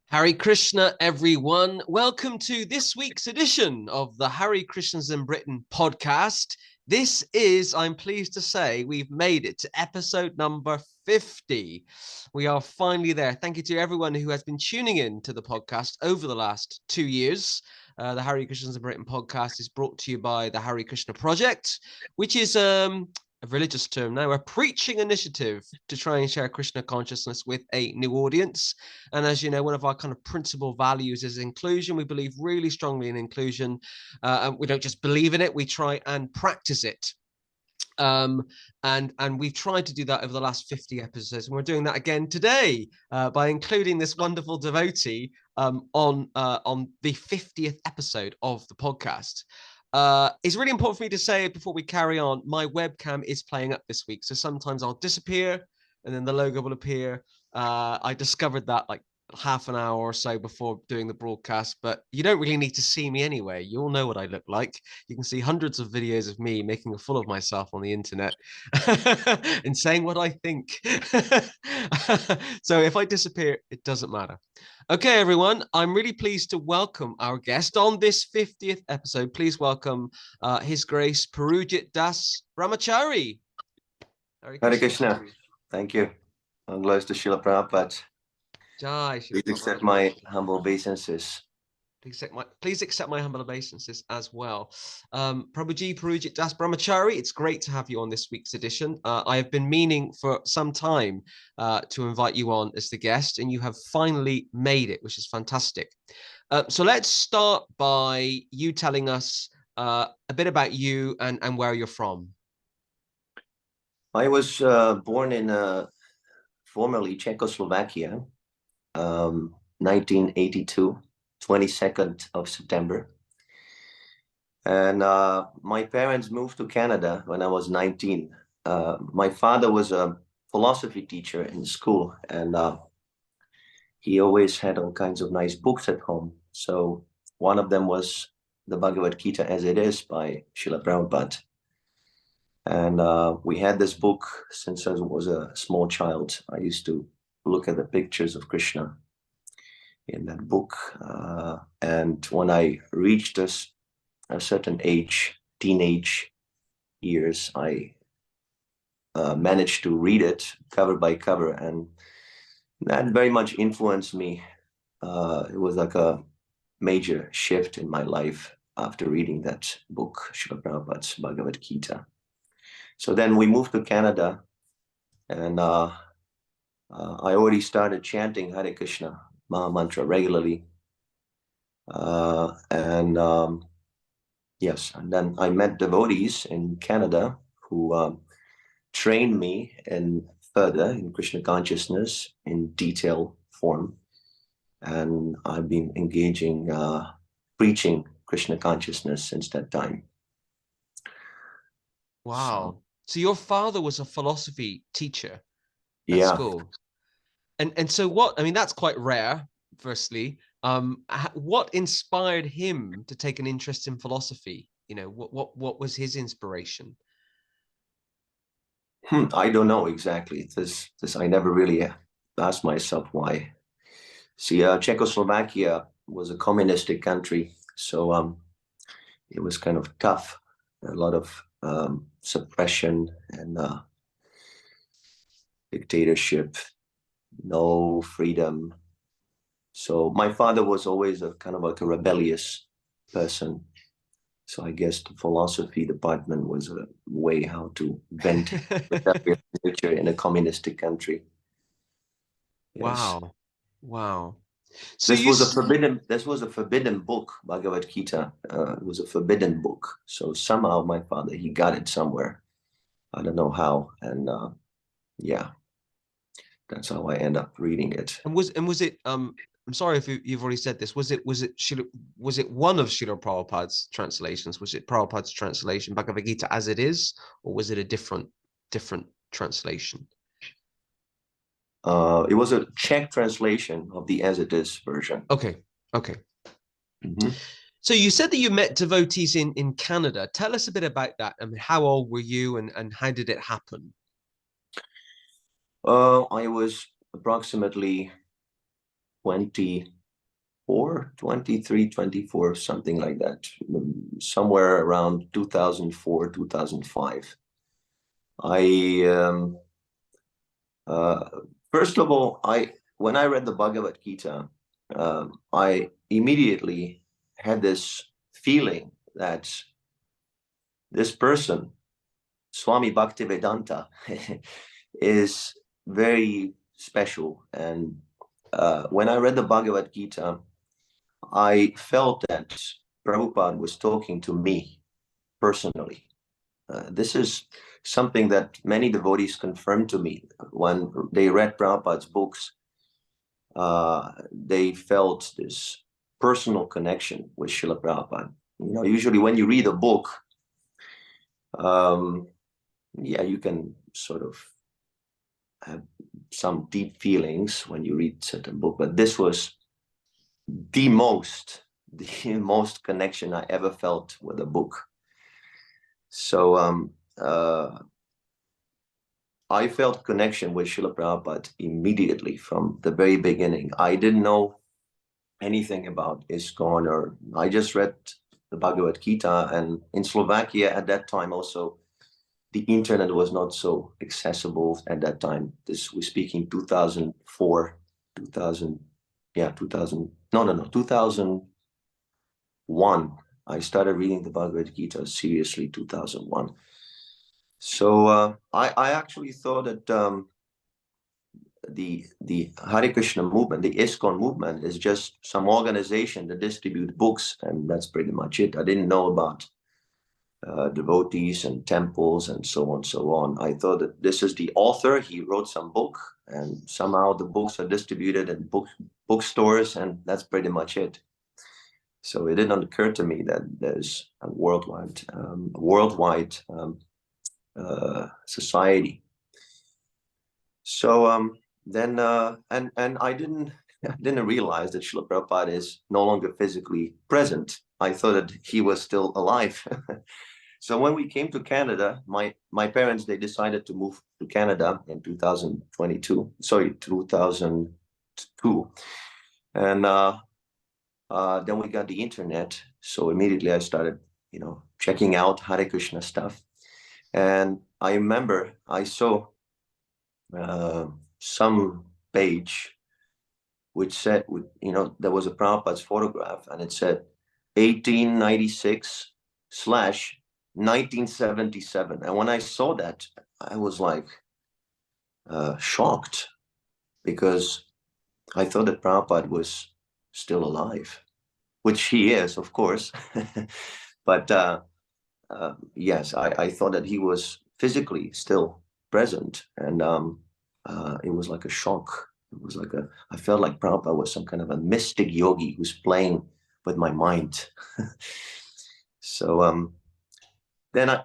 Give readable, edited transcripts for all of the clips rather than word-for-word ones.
Hare Krishna, everyone. Welcome to this week's edition of the Hare Krishnas in Britain podcast. This is, I'm pleased to say, we've made it to episode number 50. We are finally there. Thank you to everyone who has been tuning in to the podcast over the last 2 years. The Hare Krishnas in Britain podcast is brought to you by the Hare Krishna Project, which is a religious term now, a preaching initiative to try and share Krishna consciousness with a new audience. And as you know, one of our kind of principal values is inclusion. We believe really strongly in inclusion. And we don't just believe in it, we try and practice it. And we've tried to do that over the last 50 episodes, and we're doing that again today by including this wonderful devotee on the 50th episode of the podcast. It's really important for me to say before we carry on, my webcam is playing up this week, so sometimes I'll disappear and then the logo will appear. I discovered that like half an hour or so before doing the broadcast, but you don't really need to see me anyway. You all know what I look like. You can see hundreds of videos of me making a fool of myself on the internet and saying what I think. So if I disappear, it doesn't matter. Okay, everyone, I'm really pleased to welcome our guest on this 50th episode. Please welcome His Grace Purujit Dasa Brahmacari. Hare Krishna. Thank you. I'm close to Srila Prabhupada. Jai, Please accept my humble obeisances. Please accept my humble obeisances as well. Prabhuji Purujit Dasa Brahmacari, it's great to have you on this week's edition. I have been meaning for some time to invite you on as the guest, and you have finally made it, which is fantastic. So let's start by you telling us a bit about you and where you're from. I was born in formerly Czechoslovakia, 1982, 22nd of September. And my parents moved to Canada when I was 19. My father was a philosophy teacher in school, and he always had all kinds of nice books at home. So one of them was the Bhagavad Gita As It Is by Srila Prabhupada. And we had this book since I was a small child. I used to look at the pictures of Krishna in that book. And when I reached a certain age, teenage years, I managed to read it cover by cover. And that very much influenced me. It was like a major shift in my life after reading that book, Srila Prabhupada's Bhagavad Gita. So then we moved to Canada, and I already started chanting Hare Krishna Maha Mantra regularly. Yes, and then I met devotees in Canada who trained me further in Krishna Consciousness in detailed form. And I've been engaging, preaching Krishna Consciousness since that time. Wow. So your father was a philosophy teacher at Yeah. school. And so what, I mean, that's quite rare, firstly. What inspired him to take an interest in philosophy? You know, what was his inspiration? I don't know exactly. This I never really asked myself why. See, Czechoslovakia was a communistic country, so it was kind of tough. A lot of suppression and dictatorship, no freedom. So my father was always a kind of like a rebellious person. So I guess the philosophy department was a way how to vent rebellious nature in a communistic country. Yes. Wow. So this was a forbidden book, Bhagavad Gita. It was a forbidden book. So somehow my father, he got it somewhere. I don't know how. And yeah, that's how I end up reading it. And was it I'm sorry if you've already said this. Was it one of Srila Prabhupada's translations? Was it Prabhupada's translation, Bhagavad Gita As It Is, or was it a different translation? It was a Czech translation of the As It Is version. Okay. Mm-hmm. So you said that you met devotees in Canada. Tell us a bit about that. I mean, how old were you and how did it happen? I was approximately 20 24, 23, 24, something like that, somewhere around 2004, 2005. First of all, when I read the Bhagavad Gita, I immediately had this feeling that this person, Swami Bhaktivedanta, is very special. And when I read the Bhagavad Gita, I felt that Prabhupada was talking to me personally. This is something that many devotees confirmed to me when they read Prabhupada's books. They felt this personal connection with Srila Prabhupada. You know, usually when you read a book, yeah, you can sort of have some deep feelings when you read certain book, but this was the most connection I ever felt with a book. So I felt connection with Srila Prabhupada immediately from the very beginning. I didn't know anything about ISKCON, or I just read the Bhagavad Gita, and in Slovakia at that time also the internet was not so accessible at that time. This we're speaking 2004, 2000, yeah, 2000, no, 2001. I started reading the Bhagavad Gita seriously 2001. So I actually thought that the Hare Krishna movement, the ISKCON movement, is just some organization that distribute books, and that's pretty much it. I didn't know about devotees and temples and so on, so on. I thought that this is the author, he wrote some book, and somehow the books are distributed in bookstores, and that's pretty much it. So it didn't occur to me that there's a worldwide society. So then I didn't realize that Srila Prabhupada is no longer physically present. I thought that he was still alive. So when we came to Canada, my parents, they decided to move to Canada in 2002. Sorry, 2002, and then we got the internet. So immediately I started, you know, checking out Hare Krishna stuff, and I remember I saw some page which said, you know, there was a Prabhupada's photograph, and it said 1896/1977. And when I saw that, I was like shocked, because I thought that Prabhupada was still alive, which he is, of course. But yes, I thought that he was physically still present, and it was like a shock. It was like I felt like Prabhupada was some kind of a mystic yogi who's playing with my mind. So then I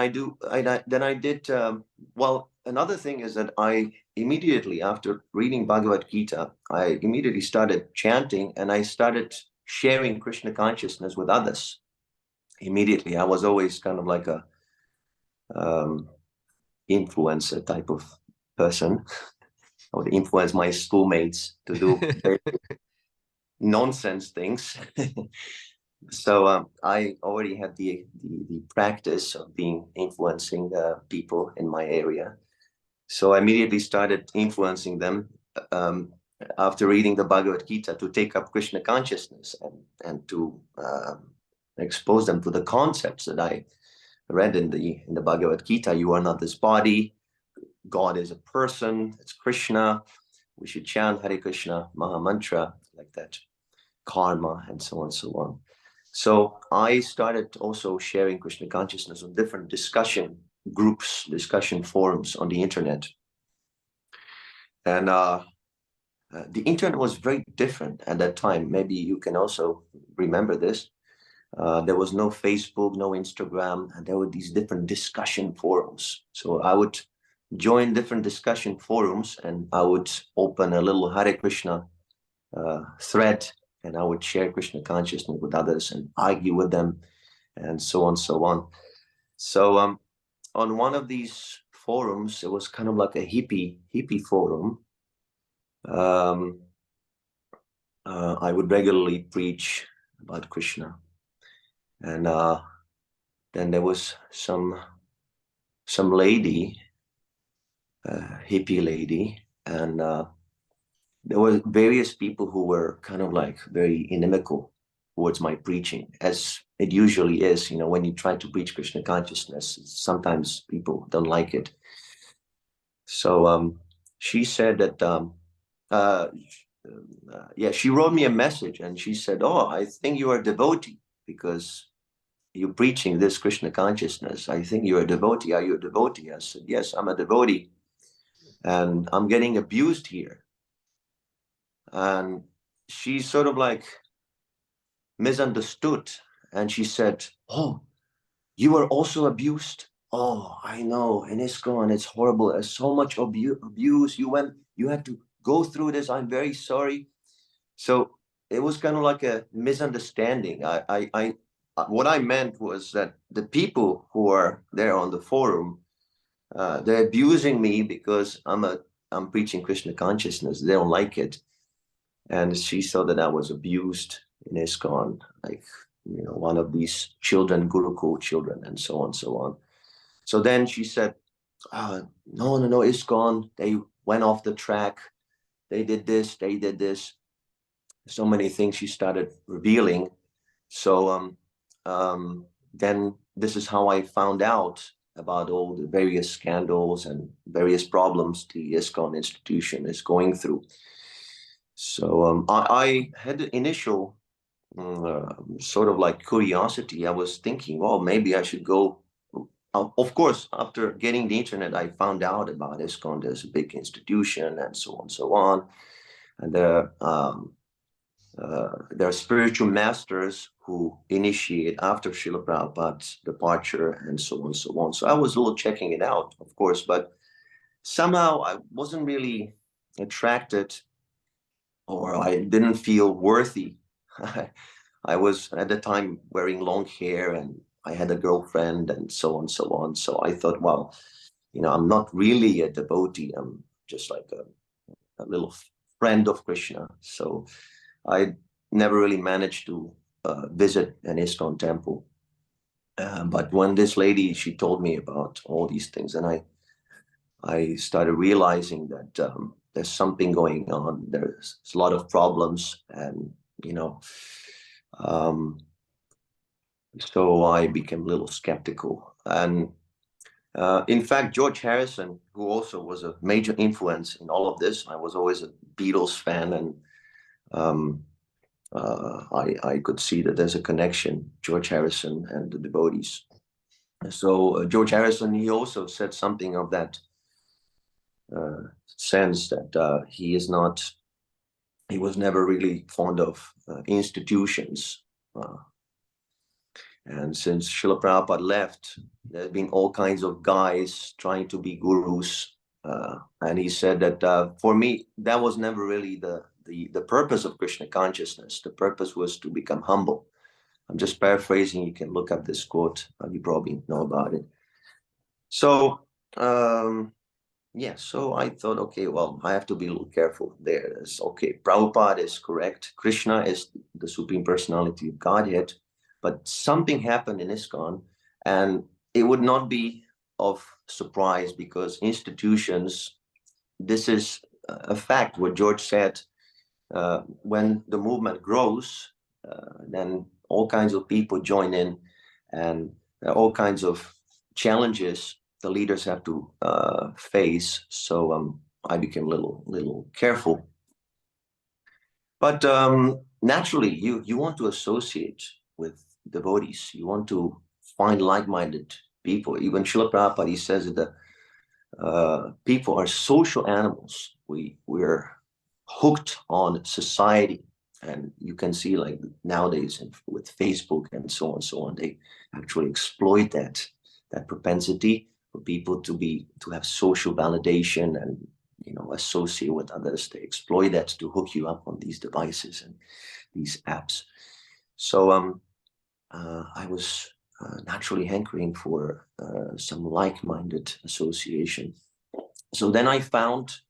did well. Another thing is that I immediately, after reading Bhagavad Gita, I immediately started chanting, and I started sharing Krishna consciousness with others. Immediately, I was always kind of like a influencer type of person. I would influence my schoolmates to do nonsense things. So I already had the practice of influencing people in my area. So I immediately started influencing them after reading the Bhagavad Gita to take up Krishna consciousness, and to expose them to the concepts that I read in the Bhagavad Gita. You are not this body. God is a person. It's Krishna. We should chant Hare Krishna Maha Mantra like that, karma, and so on and so on. So I started also sharing Krishna consciousness on different discussion groups, discussion forums on the internet. And the internet was very different at that time. Maybe you can also remember this. There was no Facebook, no Instagram, and there were these different discussion forums. So I would join different discussion forums, and I would open a little Hare Krishna thread, and I would share Krishna consciousness with others and argue with them, and so on, so on. So on one of these forums, it was kind of like a hippie forum. I would regularly preach about Krishna. And then there was some lady, hippie lady, and there were various people who were kind of like very inimical towards my preaching, as it usually is. When you try to preach Krishna consciousness, sometimes people don't like it. So she said that, she wrote me a message, and she said, "Oh, I think you are a devotee because you're preaching this Krishna consciousness. I think you're a devotee. Are you a devotee?" I said, "Yes, I'm a devotee, and I'm getting abused here." And she sort of like misunderstood, and she said, "Oh, you were also abused? Oh, I know, in ISKCON it's horrible. There's so much abuse. You had to go through this. I'm very sorry." So it was kind of like a misunderstanding. What I meant was that the people who are there on the forum, they're abusing me because I'm preaching Krishna consciousness. They don't like it. And she saw that I was abused in ISKCON, like, one of these children, Gurukul children, and so on and so on. So then she said, no, ISKCON, they went off the track. They did this, they did this. So many things she started revealing. So then this is how I found out about all the various scandals and various problems the ISKCON institution is going through. So I had the initial sort of like curiosity. I was thinking, well, maybe I should go. Of course, after getting the internet, I found out about ISKCON. There's a big institution and so on and so on. And there are spiritual masters who initiate after Srila Prabhupada's departure and so on and so on. So I was a little checking it out, of course, but somehow I wasn't really attracted, or I didn't feel worthy. I was at the time wearing long hair, and I had a girlfriend and so on and so on. So I thought, well, I'm not really a devotee. I'm just like a little friend of Krishna. So I never really managed to visit an ISKCON temple. But when this lady, she told me about all these things, and I started realizing that there's something going on. There's a lot of problems, and so I became a little skeptical. And in fact, George Harrison, who also was a major influence in all of this, I was always a Beatles fan, and I could see that there's a connection, George Harrison and the devotees. So George Harrison, he also said something of that sense that he was never really fond of institutions. And since Srila Prabhupada left, there have been all kinds of guys trying to be gurus. And he said that for me, that was never really the purpose of Krishna consciousness. The purpose was to become humble. I'm just paraphrasing. You can look up this quote. You probably know about it. So, so I thought, okay, well, I have to be a little careful there. Okay, Prabhupada is correct. Krishna is the Supreme Personality of Godhead. But something happened in ISKCON, and it would not be of surprise because institutions, this is a fact, what George said, when the movement grows, then all kinds of people join in, and all kinds of challenges the leaders have to face. So I became a little careful. But naturally, you want to associate with devotees. You want to find like-minded people. Even Srila Prabhupada, he says that people are social animals. We're hooked on society, and you can see like nowadays with Facebook and so on, they actually exploit that propensity for people to have social validation and associate with others. They exploit that to hook you up on these devices and these apps. So I was naturally hankering for some like-minded association. So then I found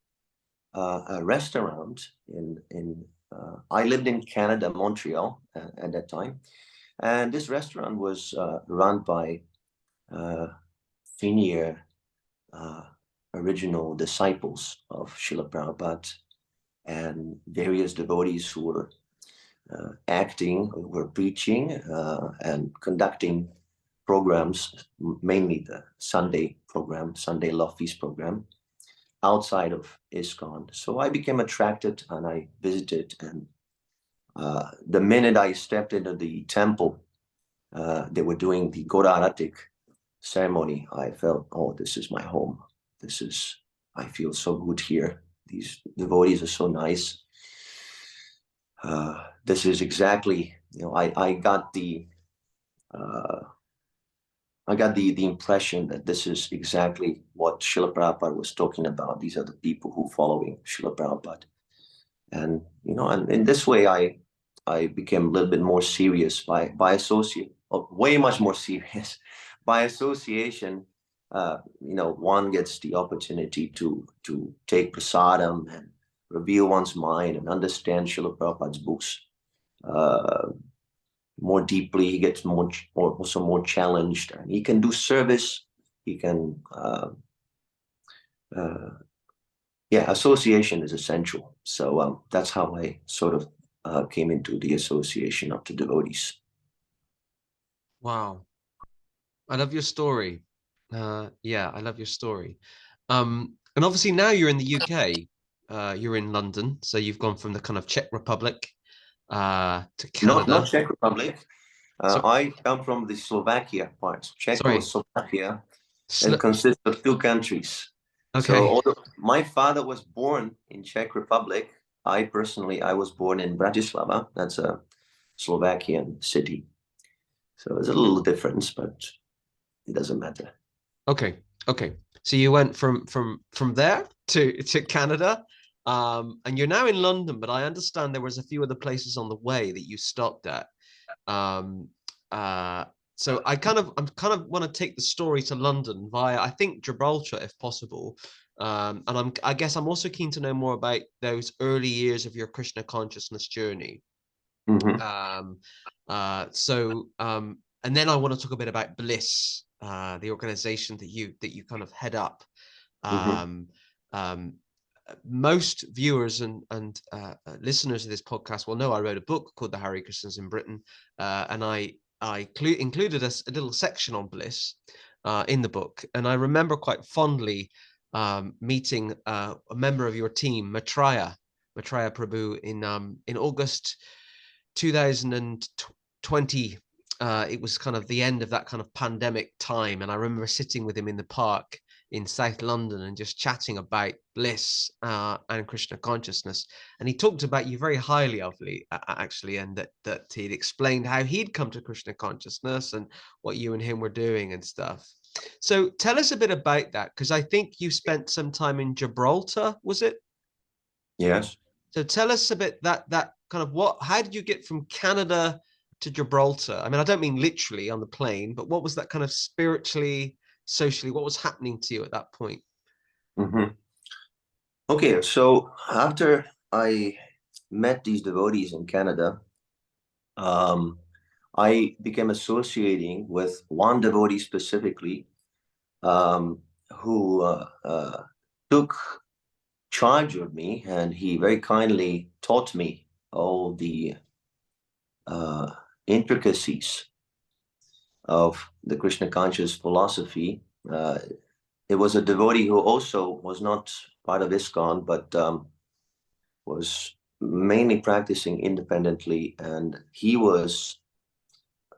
a restaurant in I lived in Canada, Montreal at that time. And this restaurant was run by senior original disciples of Srila Prabhupada and various devotees who were acting, were preaching and conducting programs, mainly the Sunday program, Sunday Love Feast program, outside of ISKCON. So I became attracted and I visited. And the minute I stepped into the temple, they were doing the Godaratik ceremony. I felt, oh, this is my home. I feel so good here. These devotees are so nice. This is exactly, I got the impression that this is exactly what Srila Prabhupada was talking about. These are the people who are following Srila Prabhupada. And, and in this way, I became a little bit more serious by association, way much more serious. By association, one gets the opportunity to take prasadam and reveal one's mind and understand Srila Prabhupada's books more deeply. He gets also more challenged, and he can do service. He can, association is essential. So that's how I sort of came into the association of the devotees. Wow. I love your story. Yeah, I love your story. And obviously now you're in the UK. You're in London, so you've gone from the kind of Czech Republic to Canada. Not Czech Republic. I come from the Slovakia part. Czechoslovakia. It consists of two countries. Okay. So although my father was born in Czech Republic, I was born in Bratislava. That's a Slovakian city. So there's a little difference, but it doesn't matter. Okay. So you went from there to Canada, and you're now in London. But I understand there was a few other places on the way that you stopped at. So I'm kind of want to take the story to London via, I think, Gibraltar, if possible. And I guess I'm also keen to know more about those early years of your Krishna consciousness journey. Mm-hmm. And then I want to talk a bit about Bliss, the organization that you kind of head up. Most viewers and listeners of this podcast will know I wrote a book called the Hare Krishnas in Britain, and I included a little section on Bliss in the book. And I remember quite fondly meeting a member of your team, Maitreya Prabhu, in August 2020. It was kind of the end of that kind of pandemic time, and I remember sitting with him in the park in South London and just chatting about Bliss and Krishna Consciousness. And he talked about you very highly of actually, and that he'd explained how he'd come to Krishna Consciousness and what you and him were doing and stuff. So tell us a bit about that, because I think you spent some time in Gibraltar, was it? Yes. So tell us a bit that kind of how did you get from Canada to Gibraltar? I mean, I don't mean literally on the plane, but what was that kind of spiritually, socially, what was happening to you at that point? Mm-hmm. Okay, so after I met these devotees in Canada, I became associating with one devotee specifically who took charge of me, and he very kindly taught me all the intricacies of the Krishna conscious philosophy. It was a devotee who also was not part of ISKCON, but was mainly practicing independently, and he was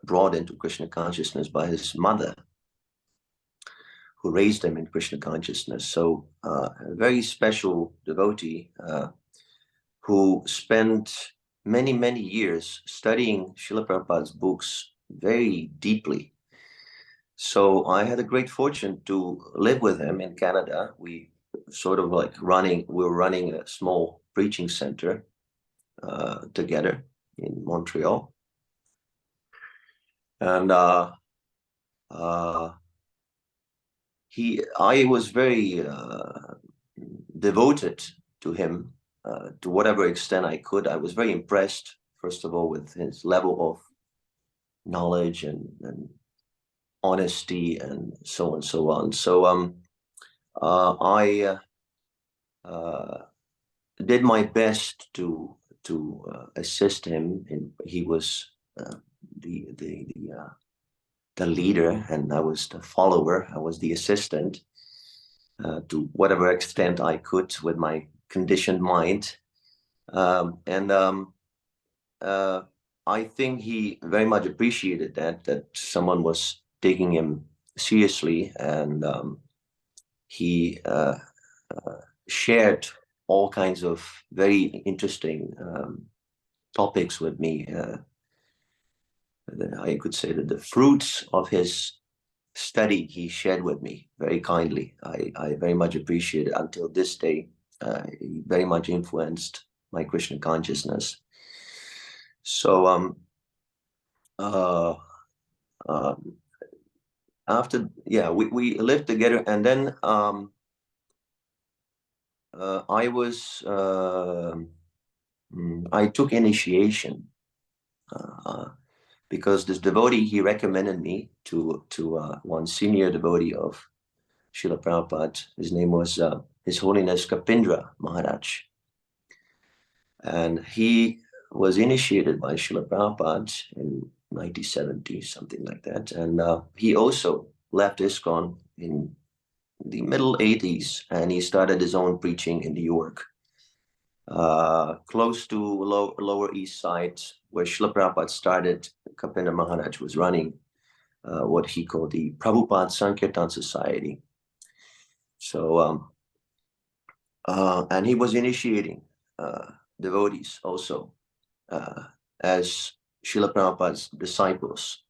brought into Krishna consciousness by his mother, who raised him in Krishna consciousness. So a very special devotee who spent many, many years studying Srila Prabhupada's books very deeply. So I had a great fortune to live with him in Canada. We sort of we were running a small preaching center together in Montreal. And I was very devoted to him to whatever extent I could. I was very impressed, first of all, with his level of knowledge and honesty and so on and so on. So I did my best to assist him. He was the leader, and I was the follower. I was the assistant to whatever extent I could with my conditioned mind. I think he very much appreciated that someone was taking him seriously, and he shared all kinds of very interesting topics with me. I could say that the fruits of his study he shared with me very kindly. I very much appreciate it. Until this day, he very much influenced my Krishna consciousness. So after, yeah, we lived together, and then I took initiation because this devotee, he recommended me to one senior devotee of Srila Prabhupada. His name was His Holiness Kapindra Maharaj. And he was initiated by Srila Prabhupada in 1970, something like that. And he also left ISKCON in the middle 80s, and he started his own preaching in New York, close to Lower East Side, where Srila Prabhupada started. Kapindra Maharaj was running what he called the Prabhupada Sankirtan Society. So, and he was initiating devotees also as Srila Prabhupada's disciples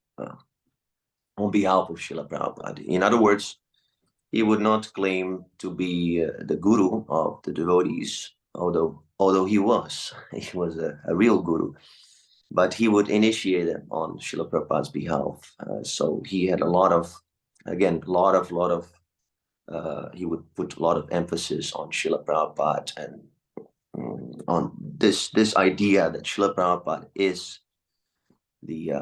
on behalf of Srila Prabhupada. In other words, he would not claim to be the guru of the devotees, although he was a real guru, but he would initiate them on Srila Prabhupada's behalf. So he had a lot of, again, he would put a lot of emphasis on Srila Prabhupada and on this idea that Srila Prabhupada is the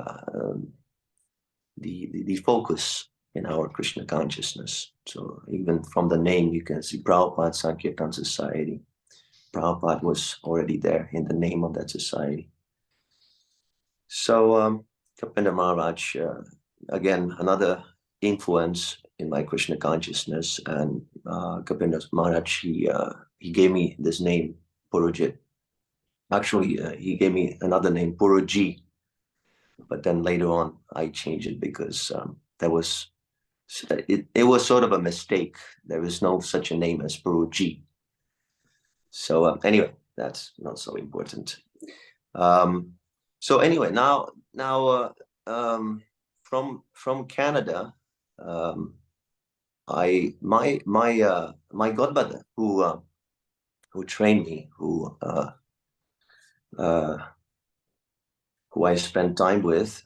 focus in our Krishna consciousness. So even from the name, you can see Prabhupada Sankirtan Society. Prabhupada was already there in the name of that society. So Kapindra Maharaj, again, another influence in my Krishna consciousness. And Kapindra Maharaj, he gave me this name, Purujit. Actually, he gave me another name, Purujit. But then later on, I changed it because it was sort of a mistake. There is no such a name as Purujit. So anyway, that's not so important. So anyway, now from Canada, my godmother who trained me, who I spent time with,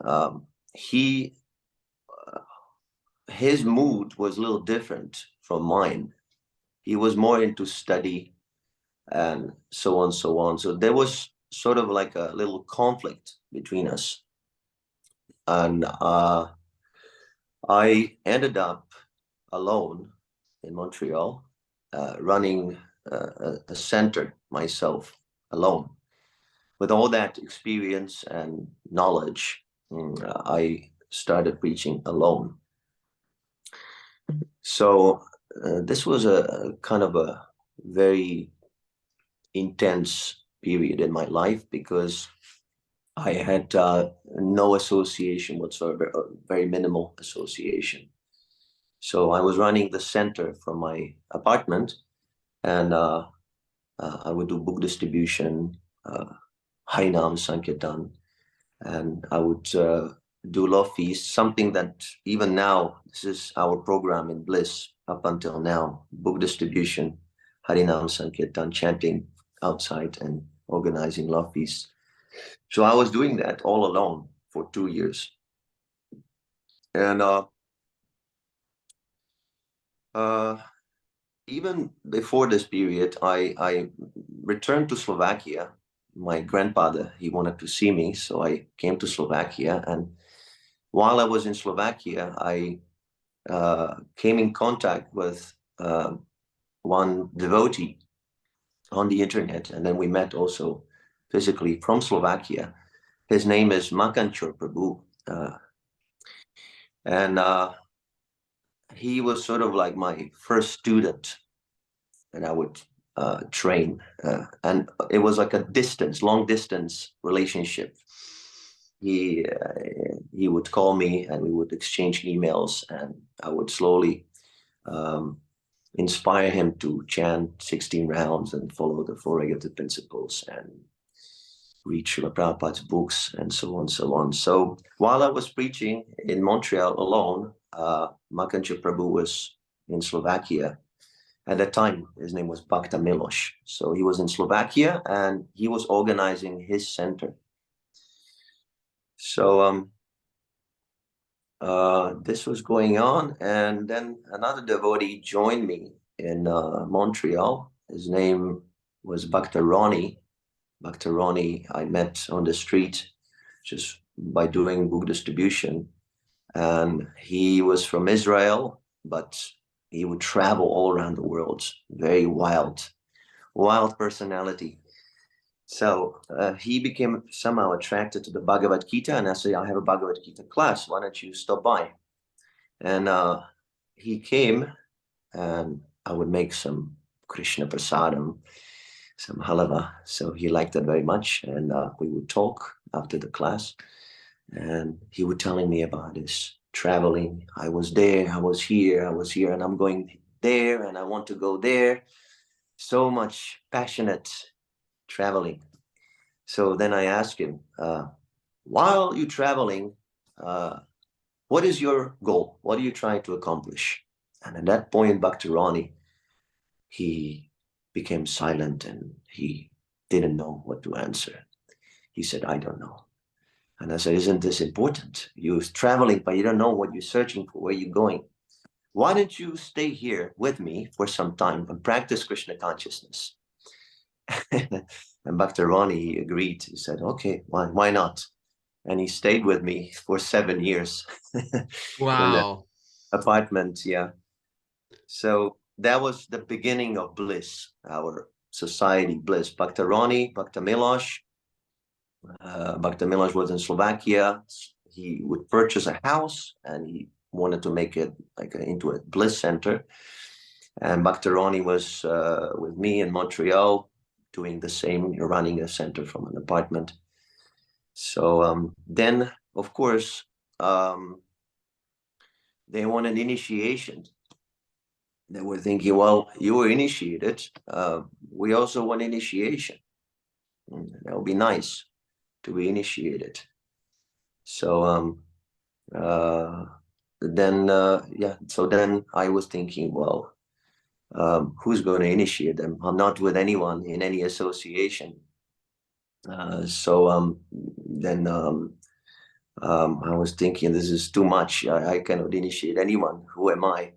his mood was a little different from mine. He was more into study and so on, so on. So there was sort of like a little conflict between us. And I ended up alone in Montreal, running a center myself alone. With all that experience and knowledge, I started preaching alone. So this was a kind of a very intense period in my life because I had no association whatsoever, very minimal association. So I was running the center from my apartment, and I would do book distribution, Harinam Sankirtan, and I would do love feast, something that even now, this is our program in Bliss up until now, book distribution, Harinam Sankirtan, chanting outside and organizing love feasts. So I was doing that all alone for 2 years. And even before this period, I returned to Slovakia. My grandfather, he wanted to see me, so I came to Slovakia. And while I was in Slovakia, I came in contact with one devotee on the internet, and then we met also physically from Slovakia. His name is Makanchur Prabhu, and he was sort of like my first student, and I would train, and it was like a long distance relationship. He would call me, and we would exchange emails, and I would slowly inspire him to chant 16 rounds and follow the four regulative principles and read Srila Prabhupada's books and so on, so on. So while I was preaching in Montreal alone, Makanchur Prabhu was in Slovakia. At that time, his name was Bhakta Miloš. So he was in Slovakia, and he was organizing his center. So this was going on, and then another devotee joined me in Montreal. His name was Bhakta Ronnie. Bhakta Ronnie I met on the street just by doing book distribution. And he was from Israel, but he would travel all around the world. Very wild personality. So he became somehow attracted to the Bhagavad Gita, and I said, I have a Bhagavad Gita class. Why don't you stop by? And he came, and I would make some Krishna prasadam, some halava. So he liked that very much, and we would talk after the class. And he was telling me about his traveling. I was there, I was here, and I'm going there, and I want to go there. So much passionate traveling. So then I asked him, while you're traveling, what is your goal? What are you trying to accomplish? And at that point, Bhakti Rani, he became silent, and he didn't know what to answer. He said, I don't know. And I said, isn't this important? You're traveling, but you don't know what you're searching for, where you're going. Why don't you stay here with me for some time and practice Krishna consciousness? And Bhakti Rani agreed. He said, okay, why not? And he stayed with me for 7 years. Wow. In the apartment, yeah. So that was the beginning of Bliss, our society, Bliss. Bhakti Rani, Bhakti Miloš. Bhakti Miloš was in Slovakia. He would purchase a house, and he wanted to make it like into a Bliss center. And Bhakti Rani was with me in Montreal, doing the same, running a center from an apartment. So then, of course, they wanted initiation. They were thinking, well, you were initiated. We also want initiation. That would be nice to be initiated. So then I was thinking, well, who's going to initiate them? I'm not with anyone in any association. Then I was thinking, this is too much. I cannot initiate anyone. Who am I?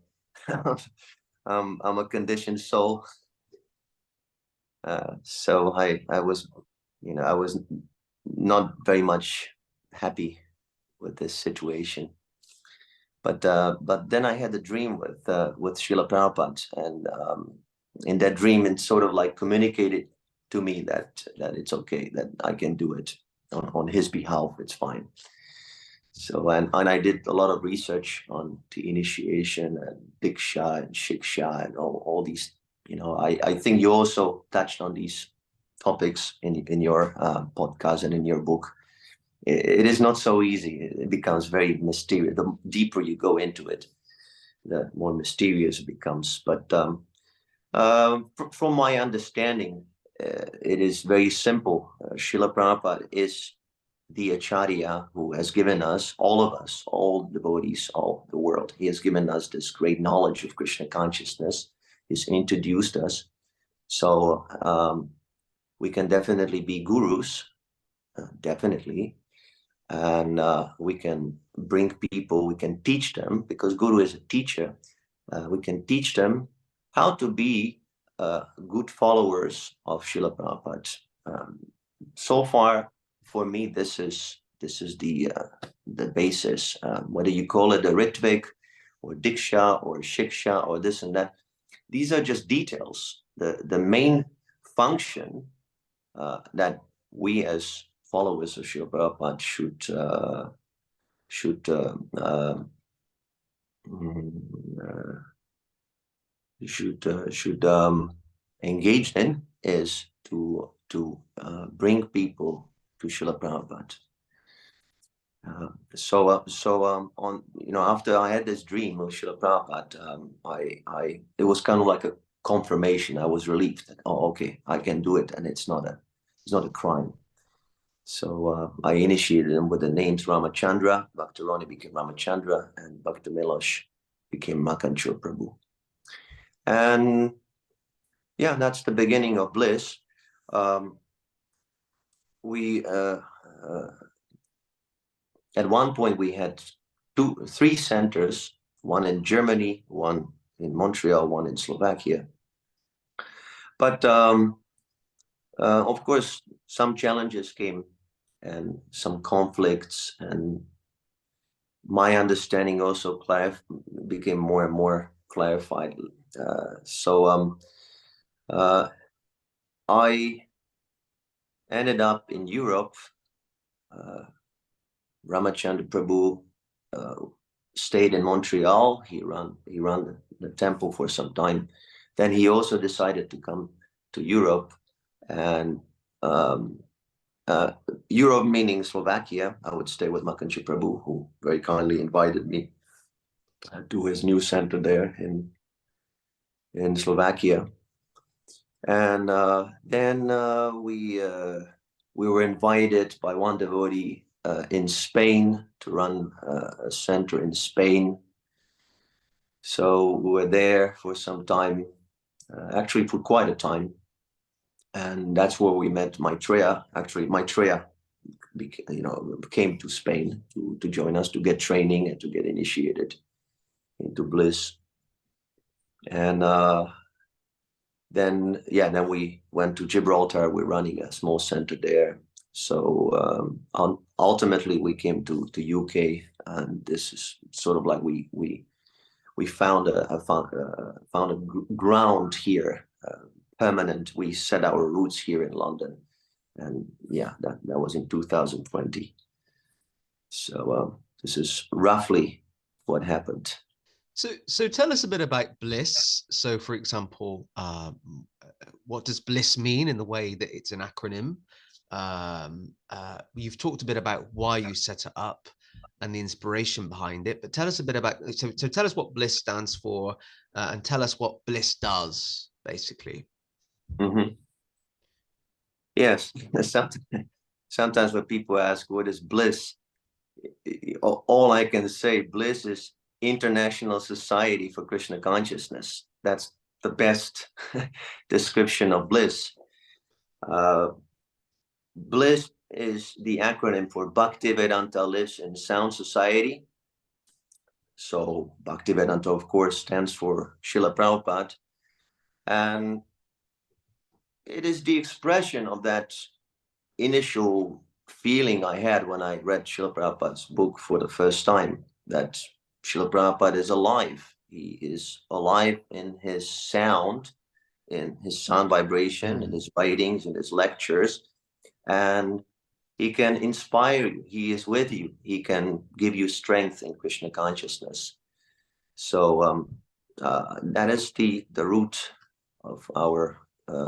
I'm a conditioned soul. So I was not very much happy with this situation. But then I had a dream with Srila Prabhupada, and in that dream, it sort of like communicated to me that it's okay, that I can do it on his behalf. It's fine. So and I did a lot of research on the initiation and diksha and shiksha and all these. I think you also touched on these topics in your podcast and in your book. It is not so easy. It becomes very mysterious. The deeper you go into it, the more mysterious it becomes. But from my understanding, it is very simple. Srila Prabhupada is the Acharya who has given us, all devotees, all the world. He has given us this great knowledge of Krishna consciousness. He's introduced us. So we can definitely be gurus, definitely. And we can bring people, we can teach them, because Guru is a teacher. We can teach them how to be good followers of Srila Prabhupada. So far, for me, this is the basis. Whether you call it a Ritvik or Diksha or Shiksha or this and that, these are just details. The main function that we as followers of Srila Prabhupada should engage in is to bring people to Srila Prabhupada. On after I had this dream of Srila Prabhupada, it was kind of like a confirmation. I was relieved that, oh, okay, I can do it, and it's not a crime. So I initiated him with the names Ramachandra. Bhaktarani became Ramachandra, and Bhakta Milosh became Makanchur Prabhu. And yeah, that's the beginning of Bliss. We at one point we had 3 centers, one in Germany, one in Montreal, one in Slovakia. But of course, some challenges came and some conflicts, and my understanding also became more and more clarified. I ended up in Europe. Ramachandra Prabhu stayed in Montreal. He ran the temple for some time. Then he also decided to come to Europe, and Europe meaning Slovakia. I would stay with Makanchur Prabhu, who very kindly invited me to his new center there in Slovakia. And then we were invited by one devotee in Spain to run a center in Spain. So we were there for some time, actually for quite a time. And that's where we met Maitreya. Actually, Maitreya came to Spain to join us, to get training and to get initiated into Bliss. And then we went to Gibraltar. We're running a small center there. So ultimately we came to UK, and this is sort of like we found a ground here, permanent. We set our roots here in London, and yeah, that was in 2020. So this is roughly what happened. So tell us a bit about Bliss. So, for example, what does Bliss mean in the way that it's an acronym? You've talked a bit about why you set it up and the inspiration behind it, but tell us a bit about, so tell us what Bliss stands for, and tell us what Bliss does, basically. Mm-hmm. Yes, sometimes when people ask what is Bliss, all I can say, Bliss is International Society for Krishna Consciousness. That's the best description of Bliss. Bliss is the acronym for Bhaktivedanta lives in sound society. So Bhaktivedanta, of course, stands for Srila Prabhupada. And it is the expression of that initial feeling I had when I read Srila Prabhupada's book for the first time, that Srila Prabhupada is alive. He is alive in his sound vibration, in his writings, in his lectures, and he can inspire you. He is with you. He can give you strength in Krishna consciousness. So that is the root of our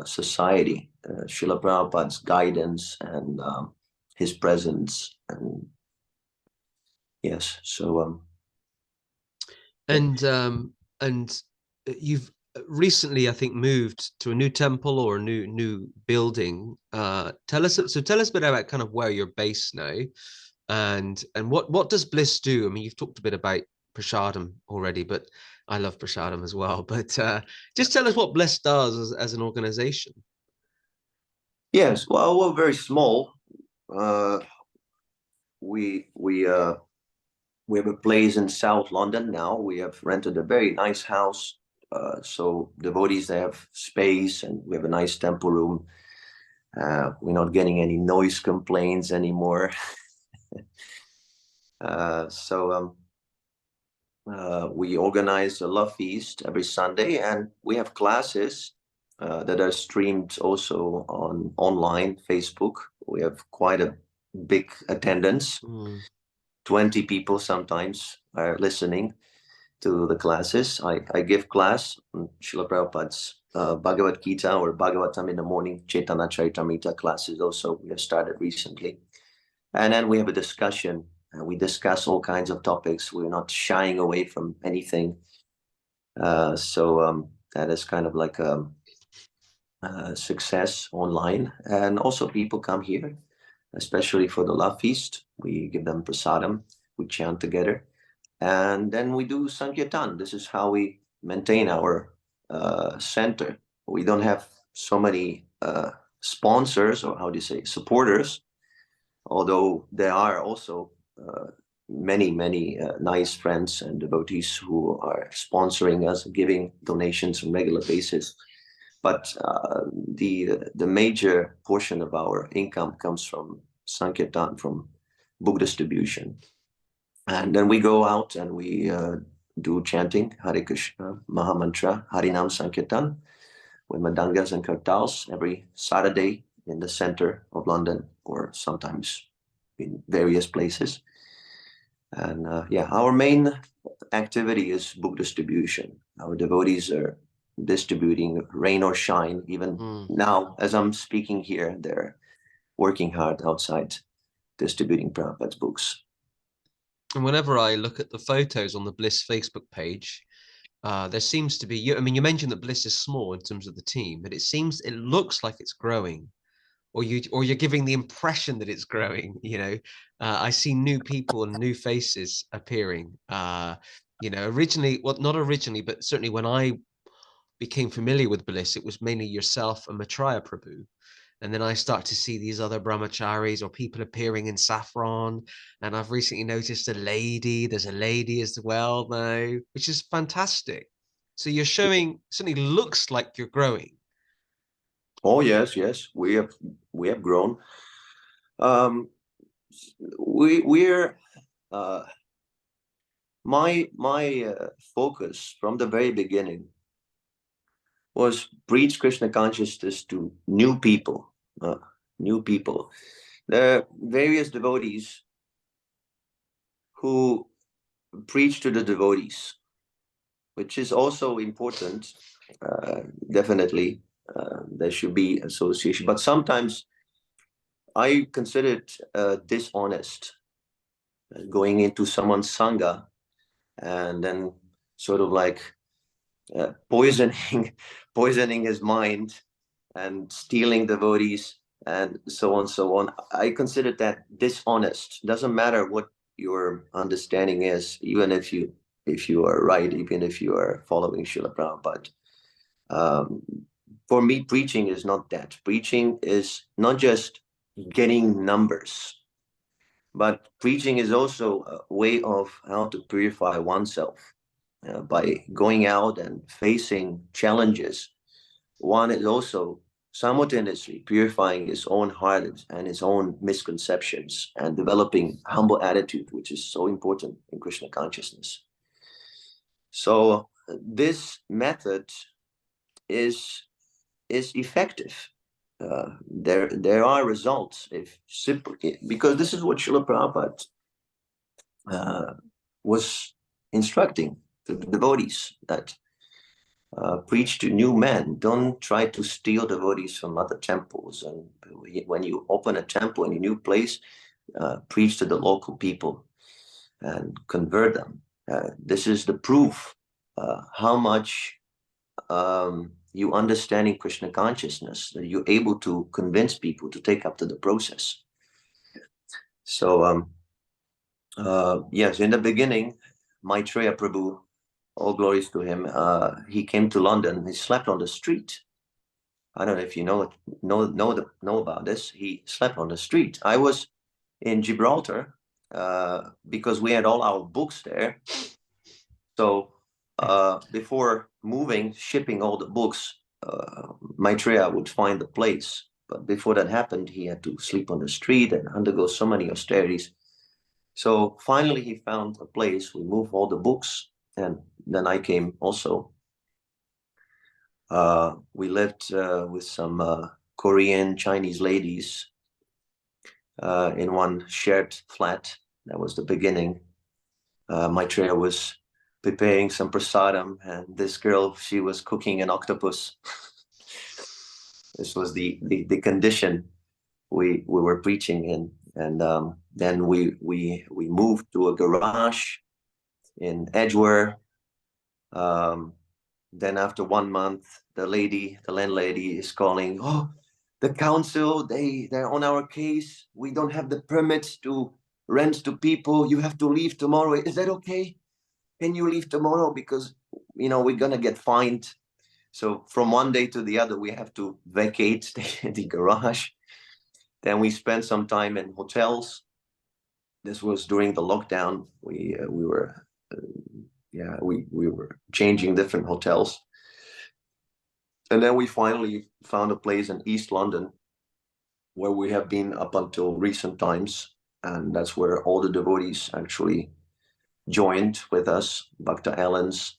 society, Srila Prabhupada's guidance and his presence. And yes, so and you've recently, I think, moved to a new temple or a new building. Tell us a bit about kind of where you're based now, and what does Bliss do? I mean, you've talked a bit about prasadam already, but I love prasadam as well. But just tell us what Bliss does as an organization. Yes, well, we're very small. We have a place in South London now. We have rented a very nice house So devotees, they have space, and we have a nice temple room. We're not getting any noise complaints anymore. We organize a love feast every Sunday, and we have classes that are streamed also on online Facebook. We have quite a big attendance. 20 people sometimes are listening to the classes. I give class on Srila Prabhupada's Bhagavad Gita or Bhagavatam in the morning, Chaitanya Charitamrita classes also we have started recently. And then we have a discussion, and we discuss all kinds of topics. We're not shying away from anything. That is kind of like a success online. And also people come here, especially for the love feast. We give them prasadam, we chant together. And then we do Sankirtan. This is how we maintain our center. We don't have so many sponsors, or how do you say, supporters, although there are also many nice friends and devotees who are sponsoring us, giving donations on a regular basis. But the major portion of our income comes from Sankirtan, from book distribution. And then we go out and we do chanting Hare Krishna, Mahamantra, Harinam Sankirtan with Madangas and Kartals every Saturday in the center of London, or sometimes in various places. And our main activity is book distribution. Our devotees are distributing rain or shine. Even now, as I'm speaking here, they're working hard outside distributing Prabhupada's books. And whenever I look at the photos on the Bliss Facebook page, there seems to be, I mean, you mentioned that Bliss is small in terms of the team, but it looks like it's growing, or you're giving the impression that it's growing. I see new people and new faces appearing. Originally, well, not originally, but certainly when I became familiar with Bliss, it was mainly yourself and Maitreya Prabhu. And then I start to see these other brahmacharis or people appearing in saffron. And I've recently noticed there's a lady as well now, which is fantastic. So you're showing, certainly looks like you're growing. Oh, yes. We have grown. My focus from the very beginning was preach Krishna consciousness to new people. There are various devotees who preach to the devotees, which is also important. Definitely, there should be association. But sometimes I consider it dishonest, going into someone's sangha and then sort of like poisoning his mind and stealing devotees and so on. I consider that dishonest. Doesn't matter what your understanding is, even if you are right, even if you are following Srila Prabhupada. For me, preaching is not that. Preaching is not just getting numbers, but preaching is also a way of how to purify oneself. By going out and facing challenges, one is also simultaneously purifying his own heart and his own misconceptions and developing humble attitude, which is so important in Krishna consciousness. So this method is effective. There are results because this is what Srila Prabhupada was instructing the devotees, that preach to new men. Don't try to steal devotees from other temples. And when you open a temple in a new place, preach to the local people and convert them. This is the proof how much you understanding Krishna consciousness, that you're able to convince people to take up to the process. So yes, in the beginning, Maitreya Prabhu, all glories to him, he came to London. He slept on the street. I don't know if you know about this. He slept on the street. I was in Gibraltar because we had all our books there. So before moving, shipping all the books, Maitreya would find a place. But before that happened, he had to sleep on the street and undergo so many austerities. So finally, he found a place. We moved all the books, and then I came also. We lived with some Korean, Chinese ladies in one shared flat. That was the beginning. Maitreya was preparing some prasadam, and this girl, she was cooking an octopus. This was the condition we were preaching in, and then we moved to a garage in Edgware. Then after 1 month, the landlady is calling. Oh, the council, they're on our case. We don't have the permits to rent to people. You have to leave tomorrow. Is that okay? Can you leave tomorrow? Because, we're going to get fined. So from one day to the other, we have to vacate the garage. Then we spent some time in hotels. This was during the lockdown. We were changing different hotels. And then we finally found a place in East London where we have been up until recent times. And that's where all the devotees actually joined with us. Bhakta Allens,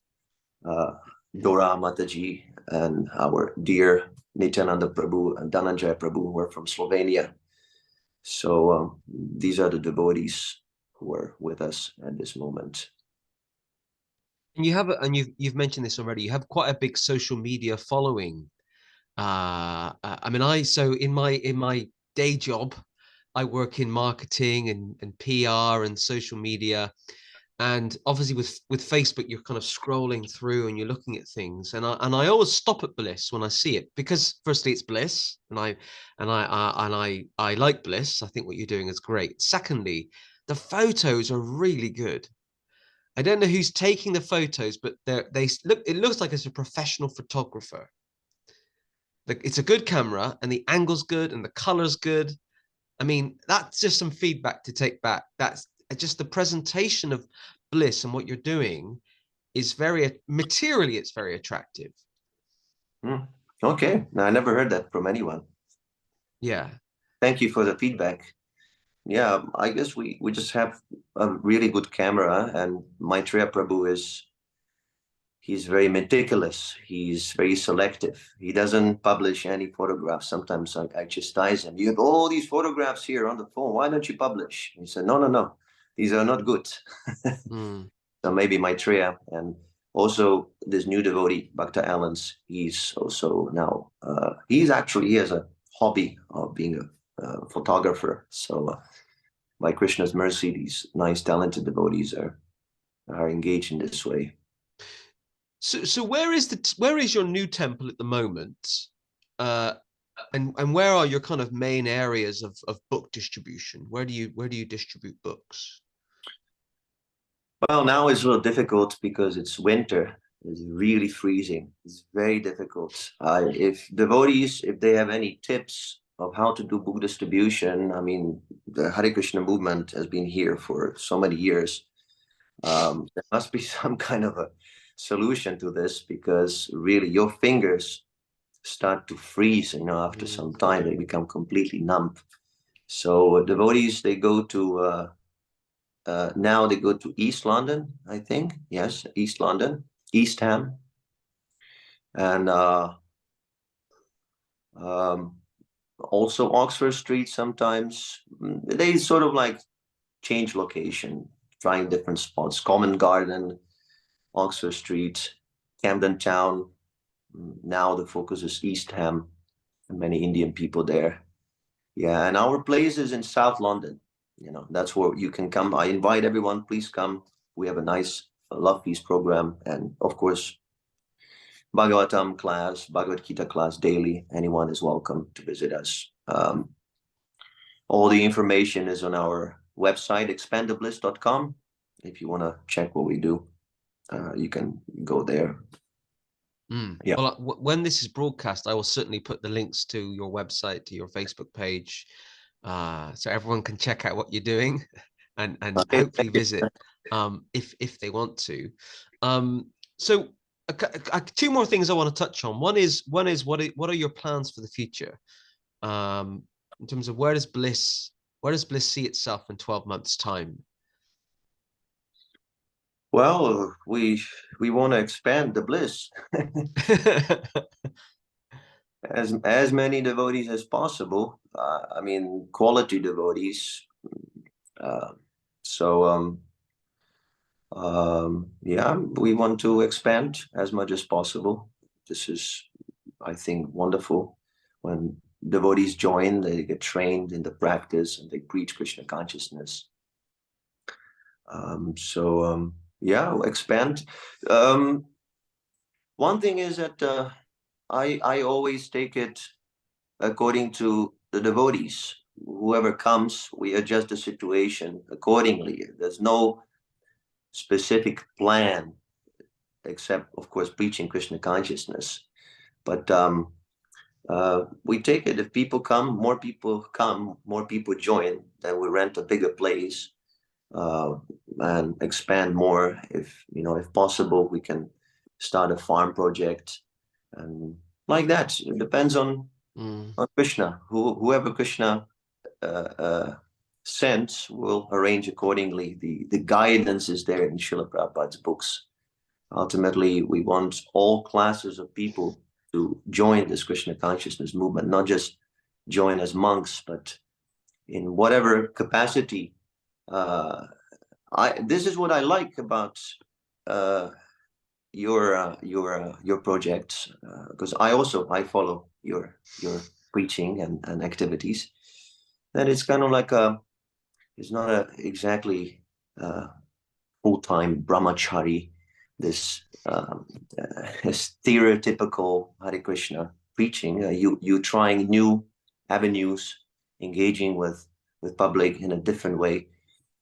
Dora Mataji, and our dear Nityananda Prabhu and Dhananjaya Prabhu were from Slovenia. So these are the devotees who are with us at this moment. And you've mentioned this already. You have quite a big social media following. I mean, so in my day job, I work in marketing and PR and social media. And obviously with Facebook, you're kind of scrolling through and you're looking at things. And I always stop at Bliss when I see it, because firstly it's Bliss, and I like Bliss. I think what you're doing is great. Secondly, the photos are really good. I don't know who's taking the photos, but it looks like it's a professional photographer. It's a good camera, and the angle's good and the color's good. I mean, that's just some feedback to take back. That's just the presentation of Bliss, and what you're doing is materially, it's very attractive. Okay, I never heard that from anyone. Yeah. Thank you for the feedback. Yeah, I guess we just have a really good camera, and Maitreya Prabhu he's very meticulous. He's very selective. He doesn't publish any photographs. Sometimes I chastise him. You have all these photographs here on the phone. Why don't you publish? He said, no. These are not good. So maybe Maitreya, and also this new devotee, Bhakta Allens, he's also now, he has a hobby of being a photographer. So by Krishna's mercy, these nice, talented devotees are engaged in this way. So where is your new temple at the moment? And where are your kind of main areas of book distribution? Where do you distribute books? Well, now it's a little difficult because it's winter. It's really freezing. It's very difficult. If devotees, if they have any tips of how to do book distribution, I mean, the Hare Krishna movement has been here for so many years. There must be some kind of a solution to this, because really your fingers start to freeze, after some time. They become completely numb. So devotees, they go to now they go to East London, I think. Yes, East London, East Ham, and also Oxford Street. Sometimes they sort of like change location, trying different spots. Common Garden, Oxford Street, Camden Town. Now the focus is East Ham, and many Indian people there. Yeah, and our place is in South London. That's where you can come. I invite everyone, please come. We have a nice love peace program, and of course, Bhagavatam class, Bhagavad Gita class daily. Anyone is welcome to visit us. All the information is on our website, expandabliss.com. If you want to check what we do, you can go there. Yeah. Well, when this is broadcast, I will certainly put the links to your website, to your Facebook page, so everyone can check out what you're doing and hopefully visit if they want to. So two more things I want to touch on. One is what are your plans for the future? In terms of where does Bliss see itself in 12 months' time? Well, we want to expand the Bliss as many devotees as possible. I mean, quality devotees. Uh, so yeah, we want to expand as much as possible. This is, I think, wonderful when devotees join, they get trained in the practice and they preach Krishna consciousness. Yeah, expand. One thing is that I always take it according to the devotees. Whoever comes, we adjust the situation accordingly. There's no specific plan, except, of course, preaching Krishna consciousness. But we take it, if people come, more people join, then we rent a bigger place and expand more. If possible, we can start a farm project and like that. It depends on Krishna. Whoever Krishna sends will arrange accordingly. The guidance is there in Srila Prabhupada's books. Ultimately, we want all classes of people to join this Krishna consciousness movement, not just join as monks, but in whatever capacity. This is what I like about your projects, because I follow your preaching and activities. And it's kind of like it's not exactly full-time brahmachari, this stereotypical Hare Krishna preaching. You trying new avenues, engaging with public in a different way.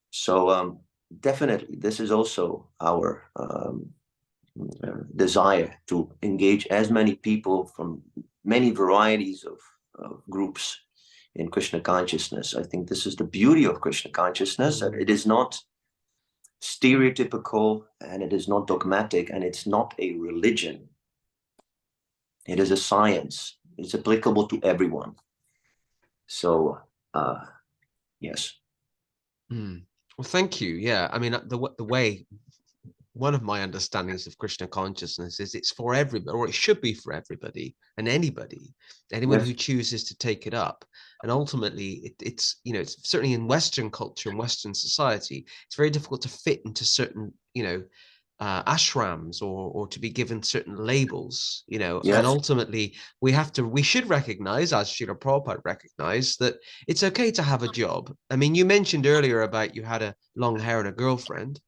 So definitely, this is also our desire to engage as many people from many varieties of groups in Krishna consciousness. I think this is the beauty of Krishna consciousness, that it is not stereotypical and it is not dogmatic and it's not a religion. It is a science. It's applicable to everyone. So yes. Well, thank you. Yeah, I mean, the way, one of my understandings of Krishna consciousness is it's for everybody, or it should be for everybody and anyone who chooses to take it up. And ultimately, it's it's certainly in Western culture and Western society, it's very difficult to fit into certain ashrams or to be given certain labels, and ultimately we should recognize, as Srila Prabhupada recognized, that it's okay to have a job. I mean, you mentioned earlier about you had a long hair and a girlfriend.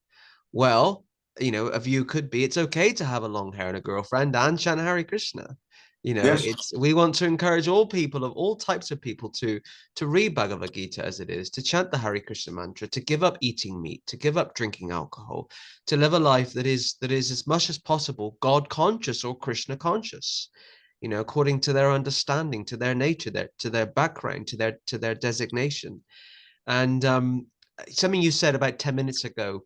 Well, a view could be it's okay to have a long hair and a girlfriend and chant Hare Krishna. We want to encourage all people, of all types of people, to read Bhagavad Gita as it is, to chant the Hare Krishna mantra, to give up eating meat, to give up drinking alcohol, to live a life that is as much as possible God conscious or Krishna conscious, according to their understanding, to their nature, to their background, to their designation. And something you said about 10 minutes ago,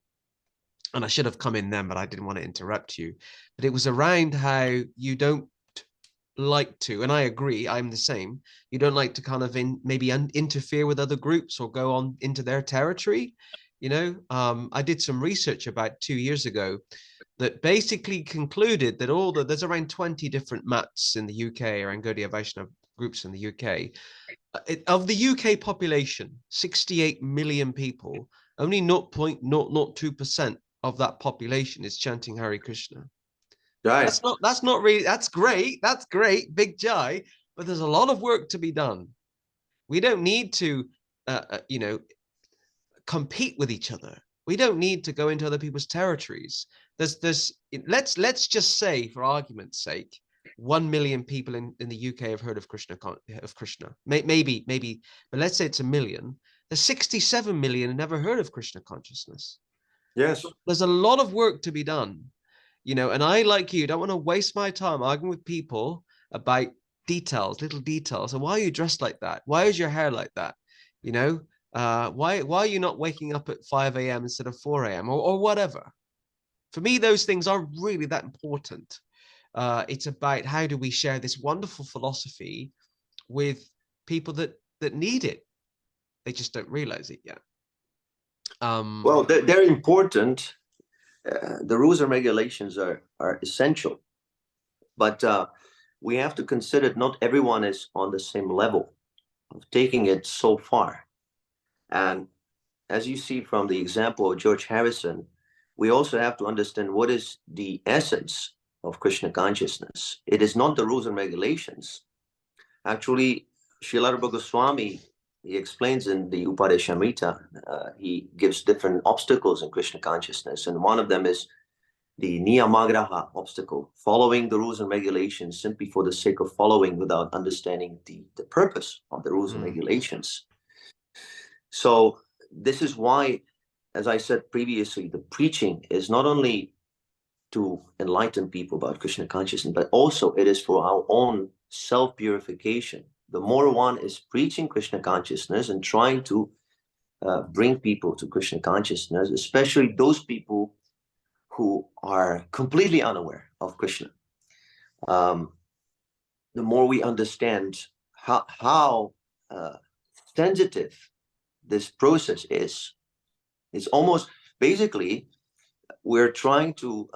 and I should have come in then, but I didn't want to interrupt you. But it was around how you don't like to, and I agree, I'm the same. You don't like to kind of interfere with other groups or go on into their territory. I did some research about 2 years ago that basically concluded that there's around 20 different mats in the UK, around Gaudiya Vaishnava groups in the UK. Of the UK population, 68 million people, only 0.002% of that population is chanting Hare Krishna. Right. That's not really, that's great, big jai, but there's a lot of work to be done. We don't need to compete with each other. We don't need to go into other people's territories. Let's just say, for argument's sake, 1 million people in the UK have heard of Krishna. Maybe, but let's say it's 1 million. There's 67 million who never heard of Krishna consciousness. Yes. There's a lot of work to be done, and I, like you, don't want to waste my time arguing with people about little details. And why are you dressed like that? Why is your hair like that? Why are you not waking up at 5 a.m. instead of 4 a.m. or whatever? For me, those things are really that important. It's about how do we share this wonderful philosophy with people that need it. They just don't realize it yet. Well, they're important. The rules and regulations are essential, but we have to consider not everyone is on the same level of taking it so far. And as you see from the example of George Harrison, we also have to understand what is the essence of Krishna consciousness. It is not the rules and regulations. Actually, Srila Goswami, he explains in the Upadeshamrita, he gives different obstacles in Krishna consciousness, and one of them is the niyamagraha obstacle, following the rules and regulations simply for the sake of following without understanding the purpose of the rules and regulations. So this is why, as I said previously, the preaching is not only to enlighten people about Krishna consciousness, but also it is for our own self-purification. The more one is preaching Krishna consciousness and trying to bring people to Krishna consciousness, especially those people who are completely unaware of Krishna, the more we understand how sensitive this process is. It's almost, basically, we're trying to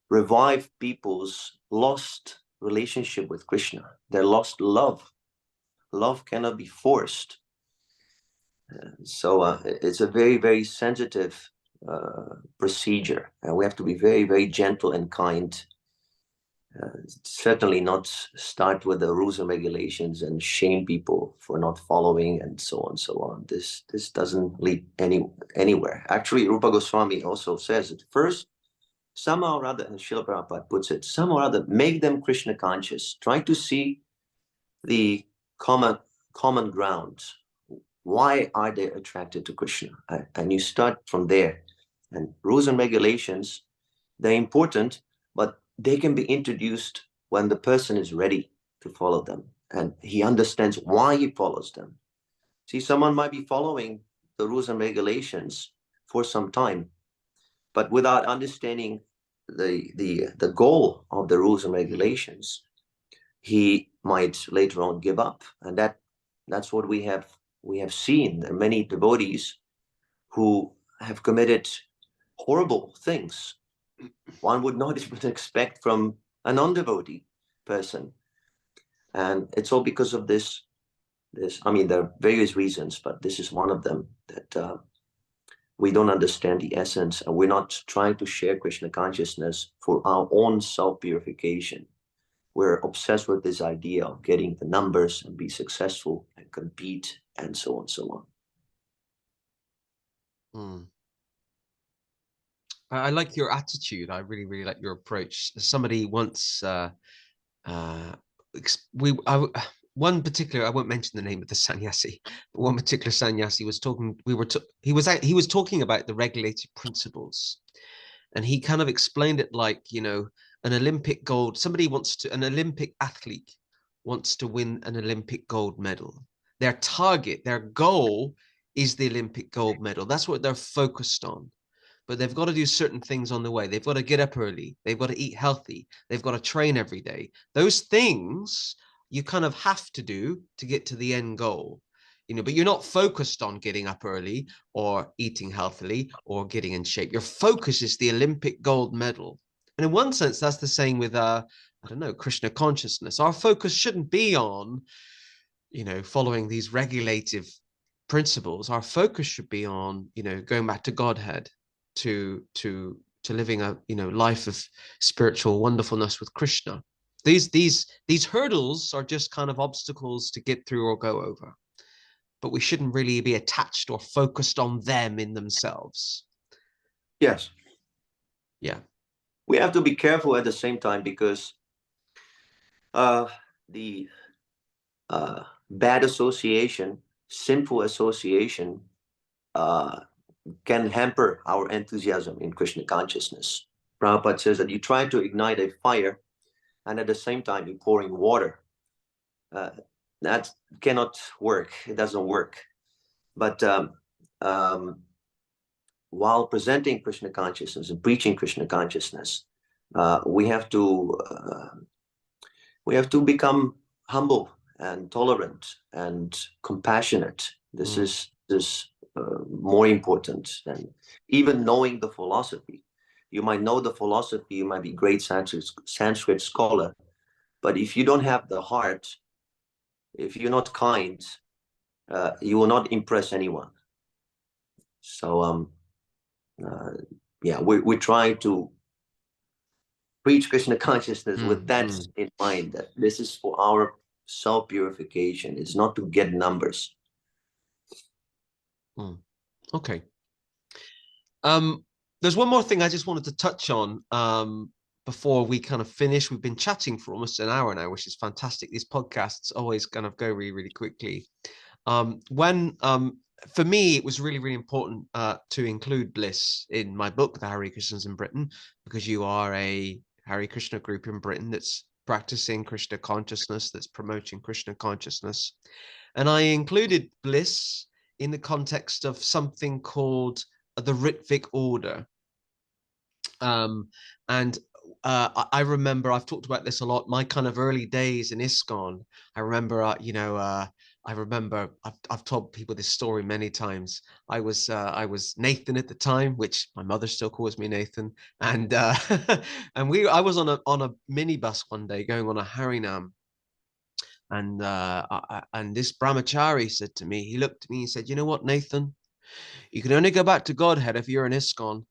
revive people's lost relationship with Krishna, their lost love. Love cannot be forced. So it's a very, very sensitive procedure, and we have to be very, very gentle and kind. Certainly not start with the rules and regulations and shame people for not following and so on and so on. This doesn't lead anywhere. Actually, Rupa Goswami also says it first, somehow or other, and Srila Prabhupada puts it, somehow or other, make them Krishna conscious. Try to see the common ground. Why are they attracted to Krishna? And you start from there. And rules and regulations, they're important, but they can be introduced when the person is ready to follow them and he understands why he follows them. See, someone might be following the rules and regulations for some time, but without understanding the goal of the rules and regulations, he might later on give up. And that's what we have seen. There are many devotees who have committed horrible things one would not even expect from a non-devotee person. And it's all because of this, I mean, there are various reasons, but this is one of them, that we don't understand the essence, and we're not trying to share Krishna consciousness for our own self-purification. We're obsessed with this idea of getting the numbers and be successful and compete and so on and so on. I like your attitude. I really, really like your approach. Somebody once, one particular, I won't mention the name of the sannyasi, but one particular sannyasi was talking. He was talking about the regulated principles, and he kind of explained it like, you know, an Olympic gold. An Olympic athlete wants to win an Olympic gold medal. Their target, their goal, is the Olympic gold medal. That's what they're focused on. But they've got to do certain things on the way. They've got to get up early. They've got to eat healthy. They've got to train every day. Those things you kind of have to do to get to the end goal, you know, but you're not focused on getting up early or eating healthily or getting in shape. Your focus is the Olympic gold medal. And in one sense, that's the same with, I don't know, Krishna consciousness. Our focus shouldn't be on, you know, following these regulative principles. Our focus should be on, you know, going back to Godhead, to living a, you know, life of spiritual wonderfulness with Krishna. These hurdles are just kind of obstacles to get through or go over, but we shouldn't really be attached or focused on them in themselves. Yes. Yeah. We have to be careful at the same time, because the bad association, sinful association, can hamper our enthusiasm in Krishna consciousness. Prabhupada says that you try to ignite a fire and at the same time you're pouring water. That cannot work. It doesn't work. But while presenting Krishna consciousness and preaching Krishna consciousness, we have to become humble and tolerant and compassionate. This is more important than even knowing the philosophy. You might know the philosophy, you might be a great Sanskrit scholar, but if you don't have the heart, if you're not kind, you will not impress anyone. So yeah, we try to preach Krishna consciousness with that in mind, that this is for our self-purification. It's not to get numbers. Okay. There's one more thing I just wanted to touch on before we kind of finish. We've been chatting for almost an hour now, which is fantastic. These podcasts always kind of go really, really quickly. For me, it was really, really important to include Bliss in my book, The Hare Krishnas in Britain, because you are a Hare Krishna group in Britain that's practicing Krishna consciousness, that's promoting Krishna consciousness. And I included Bliss in the context of something called the Ritvik order. I remember, I've talked about this a lot, my kind of early days in ISKCON. I remember, I've told people this story many times. I was Nathan at the time, which my mother still calls me Nathan. And I was on a minibus one day going on a Harinam. And this Brahmachari said to me, he looked at me and said, "You know what, Nathan? You can only go back to Godhead if you're an ISKCON."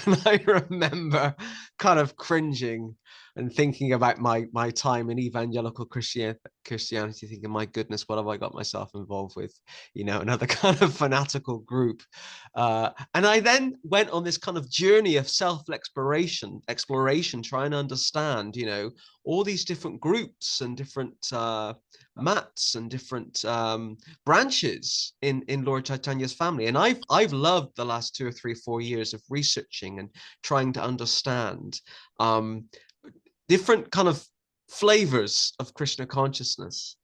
And I remember kind of cringing and thinking about my time in evangelical Christianity, thinking, my goodness, what have I got myself involved with? You know, another kind of fanatical group. And I then went on this kind of journey of exploration, trying to understand, you know, all these different groups and different mats and different branches in Lord Chaitanya's family. And I've loved the last 2 or 3, 4 years of researching and trying to understand different kind of flavors of Krishna consciousness.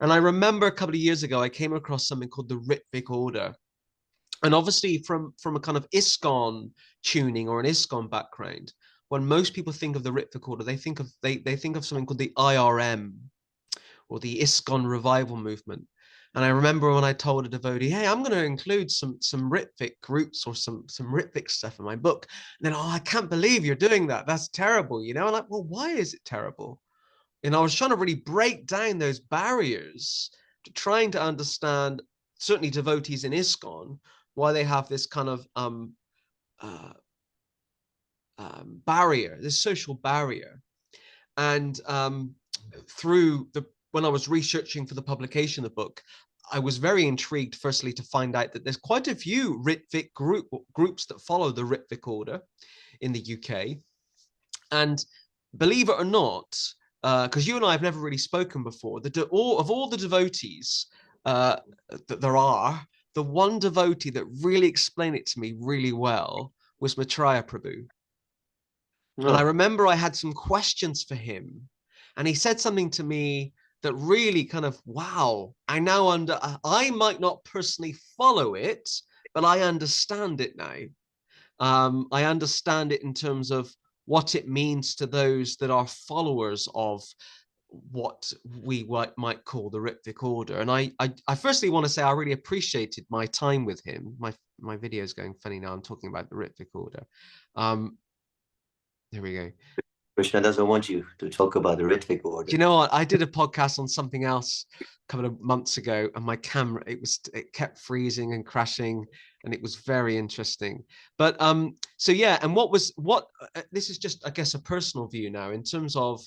And I remember a couple of years ago, I came across something called the Ritvik order. And obviously from a kind of ISKCON tuning or an ISKCON background, when most people think of the Ritvik order, they think of something called the IRM, or the ISKCON revival movement. And I remember when I told a devotee, hey, I'm going to include some Ritvik groups or some Ritvik stuff in my book. And then, oh, I can't believe you're doing that. That's terrible. You know, I'm like, well, why is it terrible? And I was trying to really break down those barriers to trying to understand, certainly devotees in ISKCON, why they have this kind of barrier, this social barrier. And when I was researching for the publication of the book, I was very intrigued, firstly, to find out that there's quite a few Ritvik groups that follow the Ritvik order in the UK. And believe it or not, because you and I have never really spoken before, of all the devotees that there are, the one devotee that really explained it to me really well was Maitreya Prabhu. No. And I remember I had some questions for him, and he said something to me that really kind of, wow, I might not personally follow it, but I understand it now. I understand it in terms of what it means to those that are followers of what we might call the Ritvik order. And I firstly want to say I really appreciated my time with him. My video is going funny now. I'm talking about the Ritvik order. There we go. Krishna doesn't want you to talk about the Ritvik order. Do you know what? I did a podcast on something else a couple of months ago, and my camera, it kept freezing and crashing, and it was very interesting. But so yeah, and this is just, I guess, a personal view now in terms of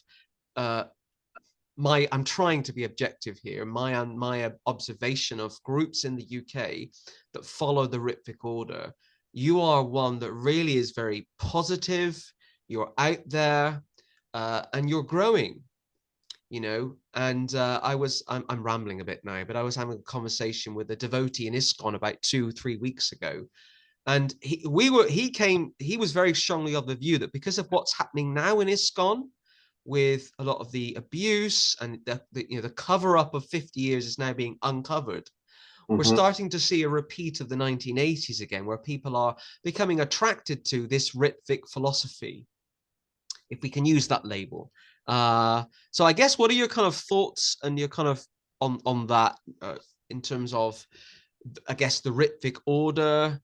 I'm trying to be objective here. My observation of groups in the UK that follow the Ritvik order. You are one that really is very positive. You're out there, and you're growing, you know. And I'm rambling a bit now, but I was having a conversation with a devotee in ISKCON about 2-3 weeks ago, and he was very strongly of the view that because of what's happening now in ISKCON, with a lot of the abuse and the cover up of 50 years is now being uncovered. we're starting to see a repeat of the 1980s again, where people are becoming attracted to this Ritvik philosophy, if we can use that label. So I guess, what are your kind of thoughts and your kind of on that in terms of, I guess, the Ritvik order,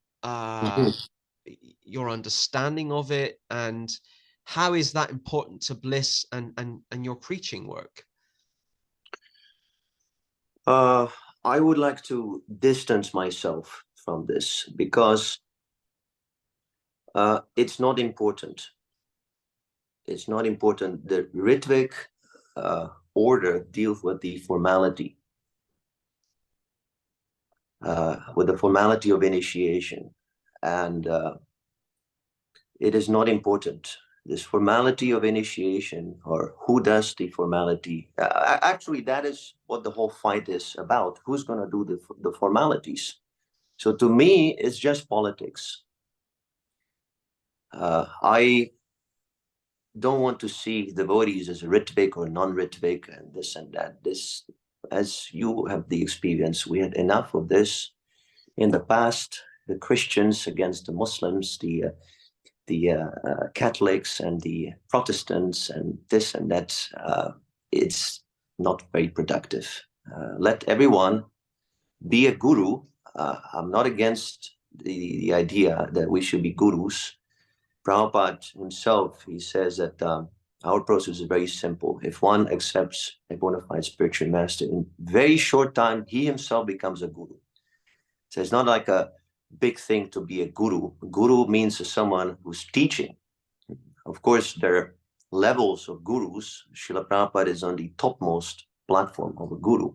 your understanding of it, and how is that important to Bliss and your preaching work? I would like to distance myself from this because it's not important. It's not important. The Ritvik order deals with the formality, of initiation, and it is not important. This formality of initiation, or who does the formality, actually that is what the whole fight is about. Who's going to do the formalities? So to me, it's just politics. I don't want to see devotees as Ritvik or non-Ritvik and this and that. This, as you have the experience, we had enough of this in the past. The Christians against the Muslims, the Catholics and the Protestants, and this and that. It's not very productive. Let everyone be a guru. I'm not against the idea that we should be gurus. Prabhupada himself, he says that our process is very simple. If one accepts a bona fide spiritual master, in very short time, he himself becomes a guru. So it's not like a big thing to be a guru. Guru means someone who's teaching. Of course, there are levels of gurus. Srila Prabhupada is on the topmost platform of a guru.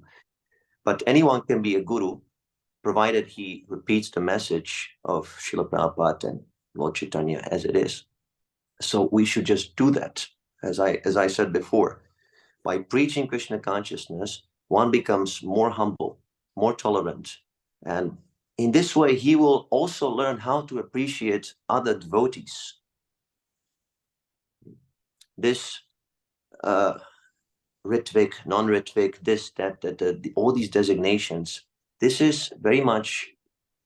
But anyone can be a guru, provided he repeats the message of Srila Prabhupada and Lord Chaitanya as it is. So we should just do that. As I said before, by preaching Krishna consciousness, one becomes more humble, more tolerant, and in this way, he will also learn how to appreciate other devotees. This Ritvik, non-Ritvik, this, that, all these designations, this is very much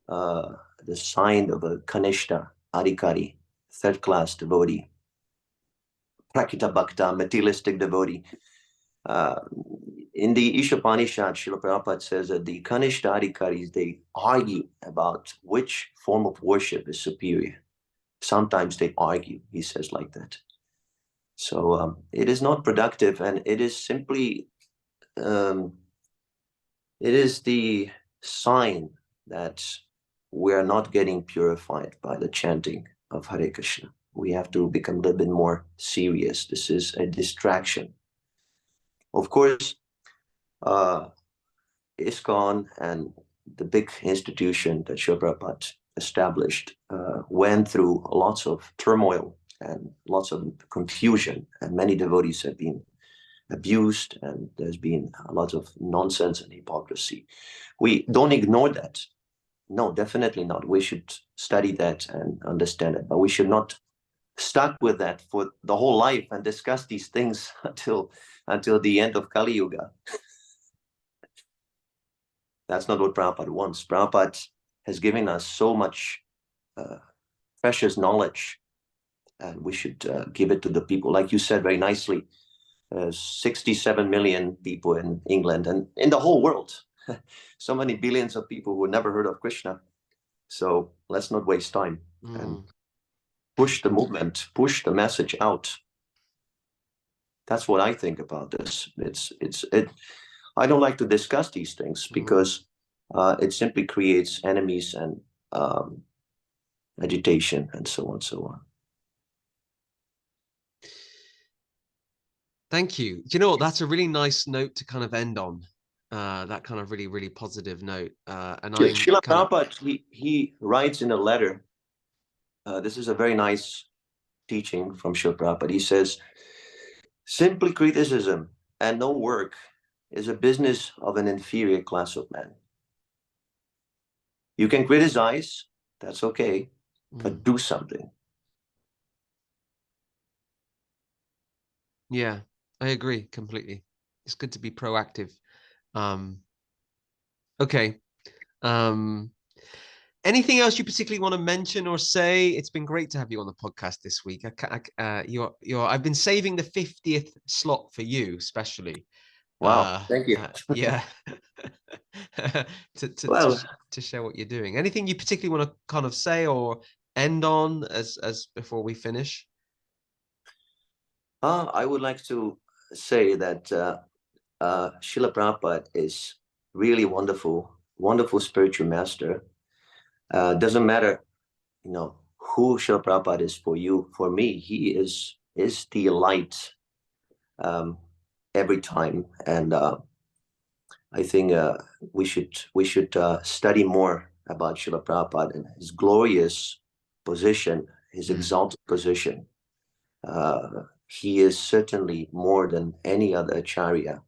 the sign of a Kanishta, Adhikari, third-class devotee, Prakita Bhakta, materialistic devotee. In the Ishopanishad, Srila Prabhupada says that the Kanishta Adhikaris, they argue about which form of worship is superior. Sometimes they argue, he says like that. So it is not productive, and it is simply, it is the sign that we are not getting purified by the chanting of Hare Krishna. We have to become a little bit more serious. This is a distraction. Of course, ISKCON and the big institution that Srila Prabhupada established went through lots of turmoil and lots of confusion, and many devotees have been abused, and there's been a lot of nonsense and hypocrisy. We don't ignore that. No, definitely not. We should study that and understand it, but we should not stuck with that for the whole life and discuss these things until the end of Kali Yuga. That's not what Prabhupada wants. Prabhupada has given us so much precious knowledge, and we should give it to the people. Like you said very nicely, 67 million people in England and in the whole world. So many billions of people who never heard of Krishna. So let's not waste time and push the movement, push the message out. That's what I think about this. I don't like to discuss these things because it simply creates enemies and agitation and so on and so on. Thank you. You know what? That's a really nice note to kind of end on. That kind of really, really positive note. And Srila Prabhupada, he writes in a letter. This is a very nice teaching from Srila Prabhupada. He says, simply criticism and no work is a business of an inferior class of men. You can criticize, that's okay, but do something. Yeah, I agree completely. It's good to be proactive. Okay. Anything else you particularly want to mention or say? It's been great to have you on the podcast this week. I've been saving the 50th slot for you, especially. Wow, thank you. Yeah. Well, to share what you're doing. Anything you particularly want to kind of say or end on as before we finish? I would like to say that Srila Prabhupada is really wonderful spiritual master. Doesn't matter, who Srila Prabhupada is for you. For me, he is the light every time, and I think we should study more about Srila Prabhupada and his glorious position, his exalted position. He is certainly more than any other acharya,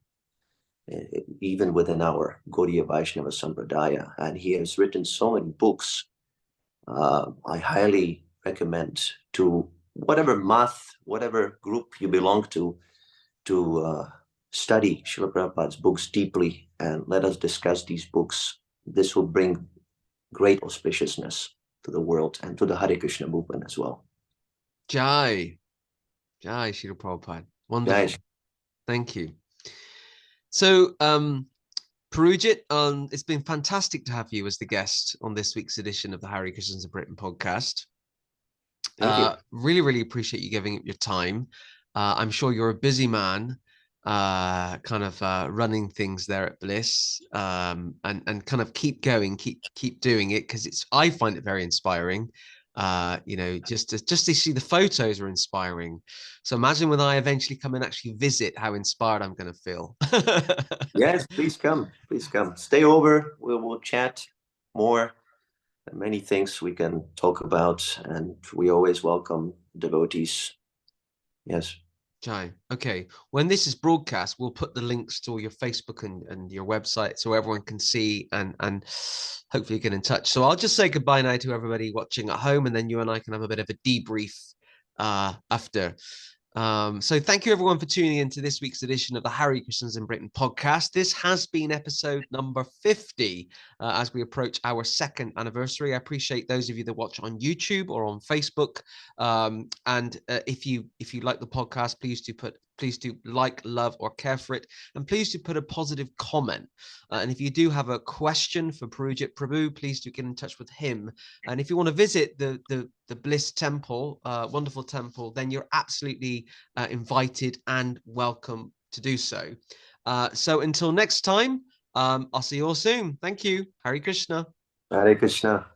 even within our Gaudiya Vaishnava Sampradaya. And he has written so many books. I highly recommend to whatever math, whatever group you belong to study Srila Prabhupada's books deeply and let us discuss these books. This will bring great auspiciousness to the world and to the Hare Krishna movement as well. Jai Srila Prabhupada. Wonderful. Jai. Thank you. So, Purujit, it's been fantastic to have you as the guest on this week's edition of the Hare Krishnas In Britain podcast. Thank you. Really, really appreciate you giving up your time. I'm sure you're a busy man, running things there at Bliss, and kind of keep going, keep doing it, because I find it very inspiring. Just to see the photos are inspiring. So imagine when I eventually come and actually visit, how inspired I'm going to feel. Yes, please come. Stay over. We'll chat more. Many things we can talk about, and we always welcome devotees. Yes. Jai. Okay. When this is broadcast, we'll put the links to your Facebook and your website so everyone can see and hopefully get in touch. So I'll just say goodbye now to everybody watching at home, and then you and I can have a bit of a debrief after. So thank you everyone for tuning into this week's edition of the Hare Krishnas In Britain podcast. This has been episode number 50 as we approach our second anniversary. I appreciate those of you that watch on YouTube or on Facebook. And if you like the podcast, please do like, love, or care for it. And please do put a positive comment. And if you do have a question for Purujit Prabhu, please do get in touch with him. And if you want to visit the Bliss temple, wonderful temple, then you're absolutely invited and welcome to do so. So until next time, I'll see you all soon. Thank you. Hare Krishna. Hare Krishna.